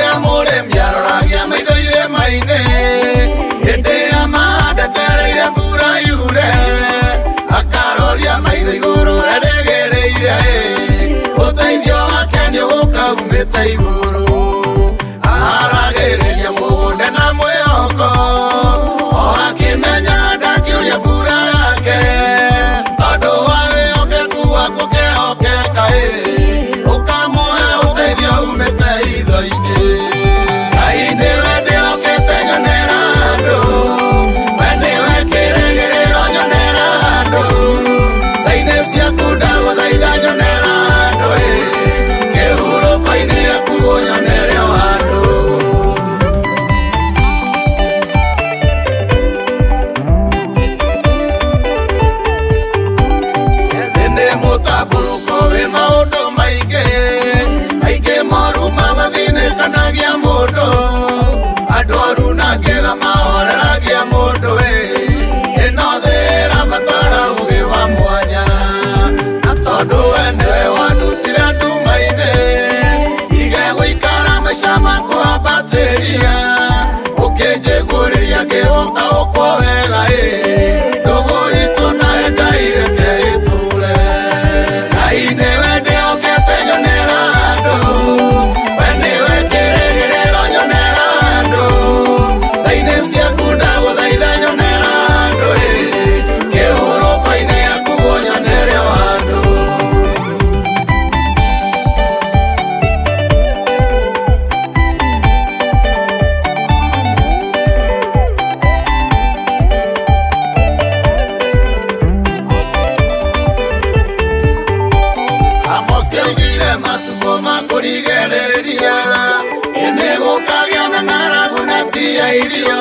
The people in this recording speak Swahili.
Uria more miaroragia maithoire maine Hende ya mahanda tereire mbura yure Akaroria maitho iguru eregereire Uteithio wake nĩũgũka umĩte iguru Aragereria mũgũnda na mwĩhoko O akĩmenya ndangĩũria mbura yake Tondũ wa wĩhokeku waku ũkehokeka Ũkamũhe ũteithio umĩte hitho-inĩ Ngai nĩwe ndĩhokete nyonera andũ We nĩwe kĩĩrĩgĩrĩro nyonera andũ Tha-inĩ ciaku ndagũthaitha nyonera andũ Kĩhurũko-inĩ gĩaku ũnyonere o andũ Nĩ mũtambũrũko wĩ maũndũ maingĩ Aingĩ moru mamathinĩkanagia mũndũ Andũ oru na ngĩga mahoreragia mũndũ Ĩno thĩ ĩrabatara ũũgĩ wa mwanya Na tondũ we nĩwe wandutire nduma-inĩ Igegũikara maica makũhambatĩria Ũkĩnjĩgũrĩria ngĩgũtaũkwo wega Ndũgũ itũ nawe Ngai reke ĩtũũre Ngai nĩwe ndĩhokete nyonera andũ We nĩwe kĩĩrĩgĩrĩro nyonera andũ Tha-inĩ ciaku ndagũthaitha nyonera andũ Kĩhurũko-inĩ gĩaku ũnyonere o andũ Amosi augire matukũ ma kũrigereria Nĩgũkagĩa na ng'aragu na ti ya irio